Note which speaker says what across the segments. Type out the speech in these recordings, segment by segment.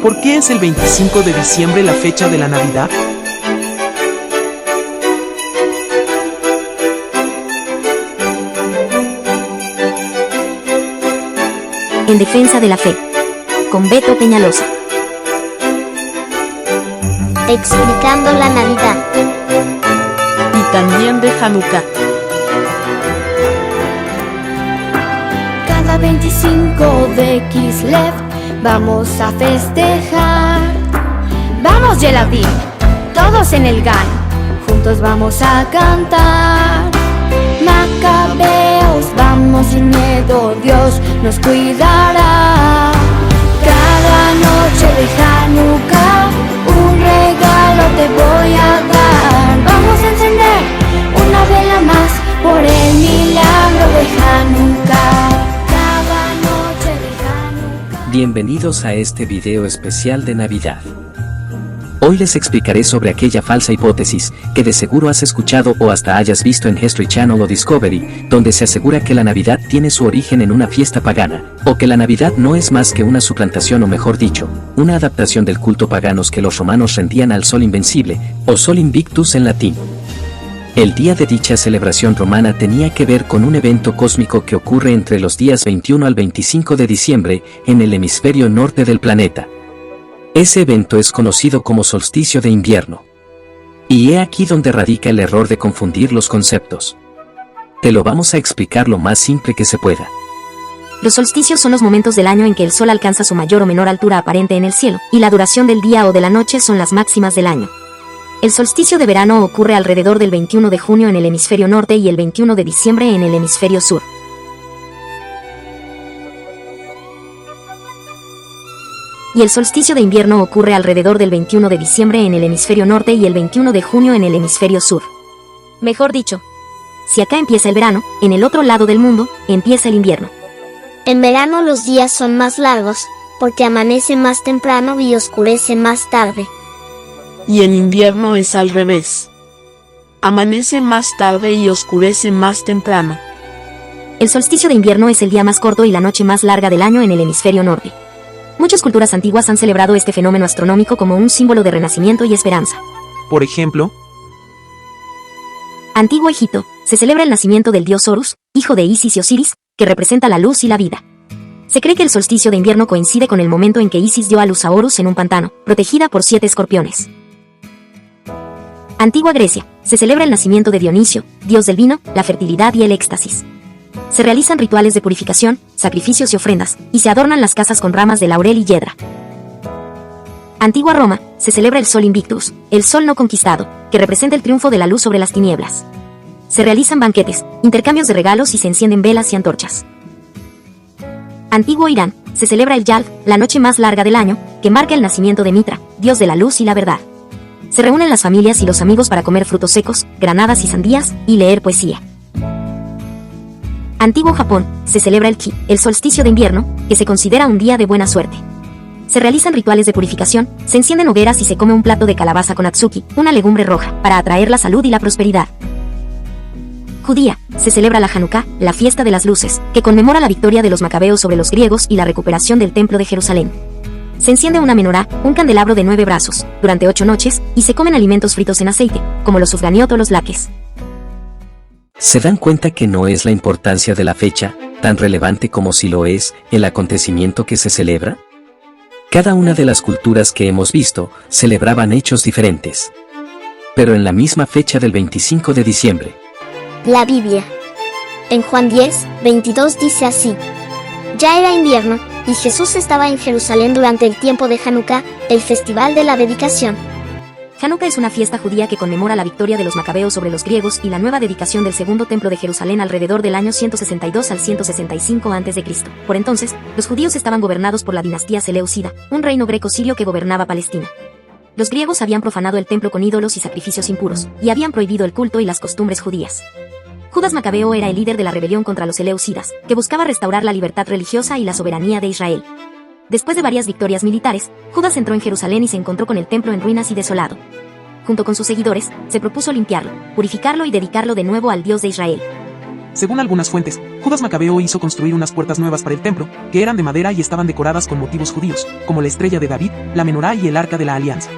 Speaker 1: ¿Por qué es el 25 de diciembre la fecha de la Navidad?
Speaker 2: En defensa de la fe, con Beto Peñalosa.
Speaker 3: Explicando la Navidad.
Speaker 4: Y también de Hanukkah.
Speaker 5: Cada 25 de Kislev vamos a festejar. Vamos, Yeladim, todos en el GAN, juntos vamos a cantar. Macabeos, vamos sin miedo, Dios nos cuidará. Cada noche de Hanukkah un regalo te voy a dar. Vamos a encender una vela más por el milagro de Hanukkah. Cada noche de Hanukkah.
Speaker 6: Bienvenidos a este video especial de Navidad. Hoy les explicaré sobre aquella falsa hipótesis, que de seguro has escuchado o hasta hayas visto en History Channel o Discovery, donde se asegura que la Navidad tiene su origen en una fiesta pagana, o que la Navidad no es más que una suplantación o mejor dicho, una adaptación del culto paganos que los romanos rendían al Sol Invencible, o Sol Invictus en latín. El día de dicha celebración romana tenía que ver con un evento cósmico que ocurre entre los días 21 al 25 de diciembre, en el hemisferio norte del planeta. Ese evento es conocido como solsticio de invierno. Y he aquí donde radica el error de confundir los conceptos. Te lo vamos a explicar lo más simple que se pueda.
Speaker 2: Los solsticios son los momentos del año en que el sol alcanza su mayor o menor altura aparente en el cielo, y la duración del día o de la noche son las máximas del año. El solsticio de verano ocurre alrededor del 21 de junio en el hemisferio norte y el 21 de diciembre en el hemisferio sur. Y el solsticio de invierno ocurre alrededor del 21 de diciembre en el hemisferio norte y el 21 de junio en el hemisferio sur. Mejor dicho, si acá empieza el verano, en el otro lado del mundo, empieza el invierno.
Speaker 3: En verano los días son más largos, porque amanece más temprano y oscurece más tarde.
Speaker 4: Y en invierno es al revés. Amanece más tarde y oscurece más temprano.
Speaker 2: El solsticio de invierno es el día más corto y la noche más larga del año en el hemisferio norte. Muchas culturas antiguas han celebrado este fenómeno astronómico como un símbolo de renacimiento y esperanza.
Speaker 1: Por ejemplo,
Speaker 2: Antiguo Egipto, se celebra el nacimiento del dios Horus, hijo de Isis y Osiris, que representa la luz y la vida. Se cree que el solsticio de invierno coincide con el momento en que Isis dio a luz a Horus en un pantano, protegida por 7 escorpiones. Antigua Grecia, se celebra el nacimiento de Dionisio, dios del vino, la fertilidad y el éxtasis. Se realizan rituales de purificación, sacrificios y ofrendas, y se adornan las casas con ramas de laurel y yedra. Antigua Roma, se celebra el Sol Invictus, el sol no conquistado, que representa el triunfo de la luz sobre las tinieblas. Se realizan banquetes, intercambios de regalos y se encienden velas y antorchas. Antiguo Irán, se celebra el Yalv, la noche más larga del año, que marca el nacimiento de Mitra, dios de la luz y la verdad. Se reúnen las familias y los amigos para comer frutos secos, granadas y sandías, y leer poesía. Antiguo Japón, se celebra el Ki, el solsticio de invierno, que se considera un día de buena suerte. Se realizan rituales de purificación, se encienden hogueras y se come un plato de calabaza con atsuki, una legumbre roja, para atraer la salud y la prosperidad. Judía, se celebra la Hanukkah, la fiesta de las luces, que conmemora la victoria de los macabeos sobre los griegos y la recuperación del templo de Jerusalén. Se enciende una menorá, un candelabro de 9 brazos, durante 8 noches, y se comen alimentos fritos en aceite, como los sufganiot o los laques.
Speaker 6: ¿Se dan cuenta que no es la importancia de la fecha, tan relevante como si lo es, el acontecimiento que se celebra? Cada una de las culturas que hemos visto, celebraban hechos diferentes. Pero en la misma fecha del 25 de diciembre.
Speaker 3: La Biblia. En Juan 10, 22 dice así: Ya era invierno, y Jesús estaba en Jerusalén durante el tiempo de Hanukkah, el festival de la dedicación.
Speaker 2: Hanukkah es una fiesta judía que conmemora la victoria de los macabeos sobre los griegos y la nueva dedicación del segundo templo de Jerusalén alrededor del año 162 al 165 a.C. Por entonces, los judíos estaban gobernados por la dinastía Seleucida, un reino greco-sirio que gobernaba Palestina. Los griegos habían profanado el templo con ídolos y sacrificios impuros, y habían prohibido el culto y las costumbres judías. Judas Macabeo era el líder de la rebelión contra los Seleucidas, que buscaba restaurar la libertad religiosa y la soberanía de Israel. Después de varias victorias militares, Judas entró en Jerusalén y se encontró con el templo en ruinas y desolado. Junto con sus seguidores, se propuso limpiarlo, purificarlo y dedicarlo de nuevo al Dios de Israel.
Speaker 1: Según algunas fuentes, Judas Macabeo hizo construir unas puertas nuevas para el templo, que eran de madera y estaban decoradas con motivos judíos, como la estrella de David, la menorá y el arca de la alianza.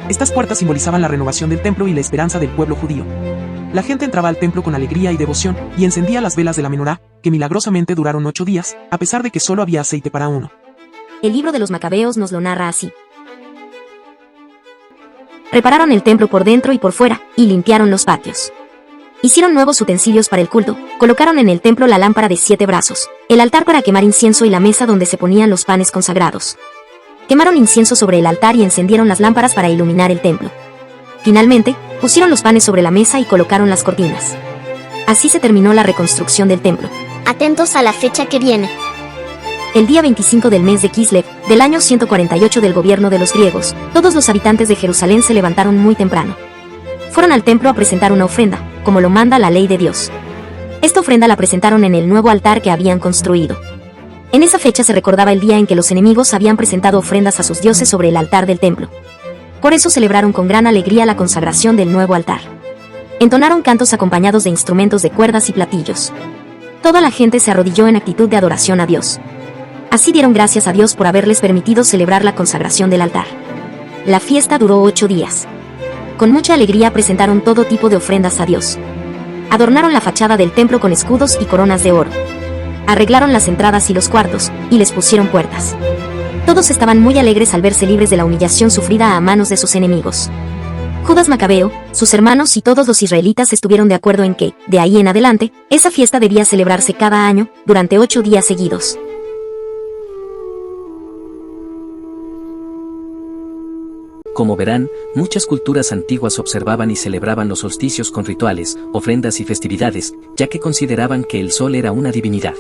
Speaker 1: Estas puertas simbolizaban la renovación del templo y la esperanza del pueblo judío. La gente entraba al templo con alegría y devoción, y encendía las velas de la menorá, que milagrosamente duraron 8 días, a pesar de que solo había aceite para uno.
Speaker 2: El libro de los Macabeos nos lo narra así. Repararon el templo por dentro y por fuera, y limpiaron los patios. Hicieron nuevos utensilios para el culto, colocaron en el templo la lámpara de 7 brazos, el altar para quemar incienso y la mesa donde se ponían los panes consagrados. Quemaron incienso sobre el altar y encendieron las lámparas para iluminar el templo. Finalmente, pusieron los panes sobre la mesa y colocaron las cortinas. Así se terminó la reconstrucción del templo.
Speaker 3: Atentos a la fecha que viene.
Speaker 2: El día 25 del mes de Kislev, del año 148 del gobierno de los griegos, todos los habitantes de Jerusalén se levantaron muy temprano. Fueron al templo a presentar una ofrenda, como lo manda la ley de Dios. Esta ofrenda la presentaron en el nuevo altar que habían construido. En esa fecha se recordaba el día en que los enemigos habían presentado ofrendas a sus dioses sobre el altar del templo. Por eso celebraron con gran alegría la consagración del nuevo altar. Entonaron cantos acompañados de instrumentos de cuerdas y platillos. Toda la gente se arrodilló en actitud de adoración a Dios. Así dieron gracias a Dios por haberles permitido celebrar la consagración del altar. La fiesta duró 8 días. Con mucha alegría presentaron todo tipo de ofrendas a Dios. Adornaron la fachada del templo con escudos y coronas de oro. Arreglaron las entradas y los cuartos, y les pusieron puertas. Todos estaban muy alegres al verse libres de la humillación sufrida a manos de sus enemigos. Judas Macabeo, sus hermanos y todos los israelitas estuvieron de acuerdo en que, de ahí en adelante, esa fiesta debía celebrarse cada año, durante 8 días seguidos.
Speaker 6: Como verán, muchas culturas antiguas observaban y celebraban los solsticios con rituales, ofrendas y festividades, ya que consideraban que el sol era una divinidad.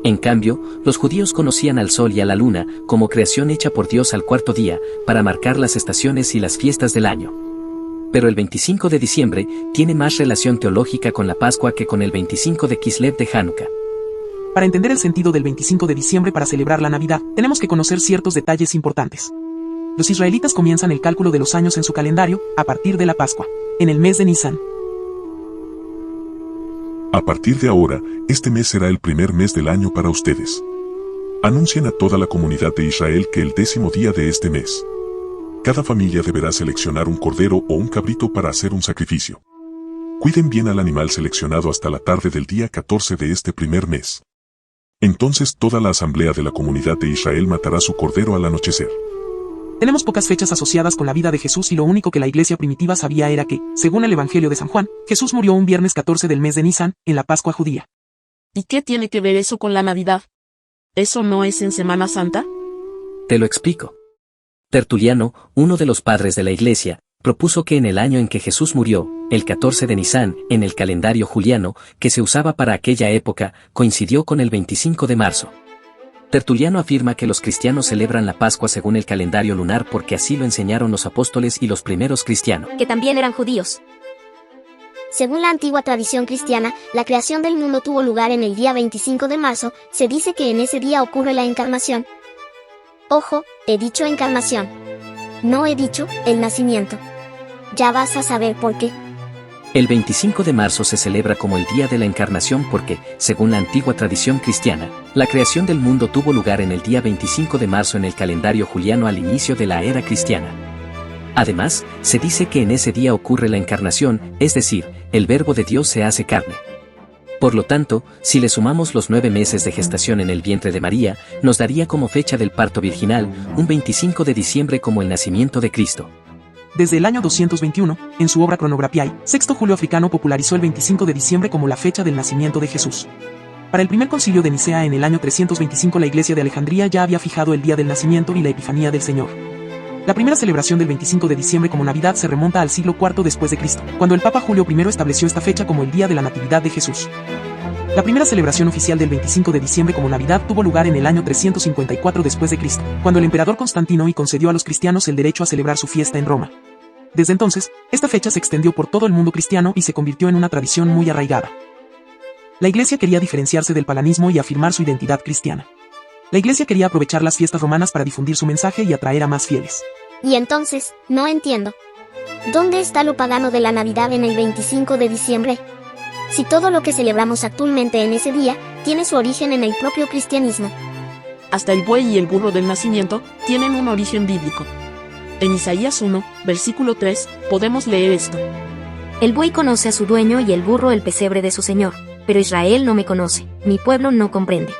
Speaker 6: En cambio, los judíos conocían al sol y a la luna como creación hecha por Dios al 4.º día, para marcar las estaciones y las fiestas del año. Pero el 25 de diciembre tiene más relación teológica con la Pascua que con el 25 de Kislev de Hanukkah.
Speaker 1: Para entender el sentido del 25 de diciembre para celebrar la Navidad, tenemos que conocer ciertos detalles importantes. Los israelitas comienzan el cálculo de los años en su calendario, a partir de la Pascua, en el mes de Nisan.
Speaker 7: A partir de ahora, este mes será el primer mes del año para ustedes. Anuncien a toda la comunidad de Israel que el 10º día de este mes, cada familia deberá seleccionar un cordero o un cabrito para hacer un sacrificio. Cuiden bien al animal seleccionado hasta la tarde del día 14 de este primer mes. Entonces toda la asamblea de la comunidad de Israel matará su cordero al anochecer.
Speaker 1: Tenemos pocas fechas asociadas con la vida de Jesús y lo único que la iglesia primitiva sabía era que, según el Evangelio de San Juan, Jesús murió un viernes 14 del mes de Nisan, en la Pascua judía.
Speaker 4: ¿Y qué tiene que ver eso con la Navidad? ¿Eso no es en Semana Santa?
Speaker 6: Te lo explico. Tertuliano, uno de los padres de la iglesia, propuso que en el año en que Jesús murió, el 14 de Nisan, en el calendario juliano, que se usaba para aquella época, coincidió con el 25 de marzo. Tertuliano afirma que los cristianos celebran la Pascua según el calendario lunar porque así lo enseñaron los apóstoles y los primeros cristianos,
Speaker 2: Que también eran judíos.
Speaker 3: Según la antigua tradición cristiana, la creación del mundo tuvo lugar en el día 25 de marzo, se dice que en ese día ocurre la encarnación. Ojo, he dicho encarnación. No he dicho el nacimiento. Ya vas a saber por qué.
Speaker 6: El 25 de marzo se celebra como el Día de la Encarnación porque, según la antigua tradición cristiana, la creación del mundo tuvo lugar en el día 25 de marzo en el calendario juliano al inicio de la era cristiana. Además, se dice que en ese día ocurre la encarnación, es decir, el Verbo de Dios se hace carne. Por lo tanto, si le sumamos los 9 meses de gestación en el vientre de María, nos daría como fecha del parto virginal, un 25 de diciembre como el nacimiento de Cristo.
Speaker 1: Desde el año 221, en su obra Chronographia, Sexto Julio Africano popularizó el 25 de diciembre como la fecha del nacimiento de Jesús. Para el primer concilio de Nicea en el año 325 la iglesia de Alejandría ya había fijado el día del nacimiento y la epifanía del Señor. La primera celebración del 25 de diciembre como Navidad se remonta al siglo IV después de Cristo, cuando el Papa Julio I estableció esta fecha como el día de la Natividad de Jesús. La primera celebración oficial del 25 de diciembre como Navidad tuvo lugar en el año 354 después de Cristo, cuando el emperador Constantino concedió a los cristianos el derecho a celebrar su fiesta en Roma. Desde entonces, esta fecha se extendió por todo el mundo cristiano y se convirtió en una tradición muy arraigada. La iglesia quería diferenciarse del paganismo y afirmar su identidad cristiana. La iglesia quería aprovechar las fiestas romanas para difundir su mensaje y atraer a más fieles.
Speaker 3: Y entonces, no entiendo. ¿Dónde está lo pagano de la Navidad en el 25 de diciembre? si todo lo que celebramos actualmente en ese día tiene su origen en el propio cristianismo?
Speaker 4: Hasta el buey y el burro del nacimiento tienen un origen bíblico. En Isaías 1, versículo 3, podemos leer esto.
Speaker 2: El buey conoce a su dueño y el burro el pesebre de su señor, pero Israel no me conoce, mi pueblo no comprende.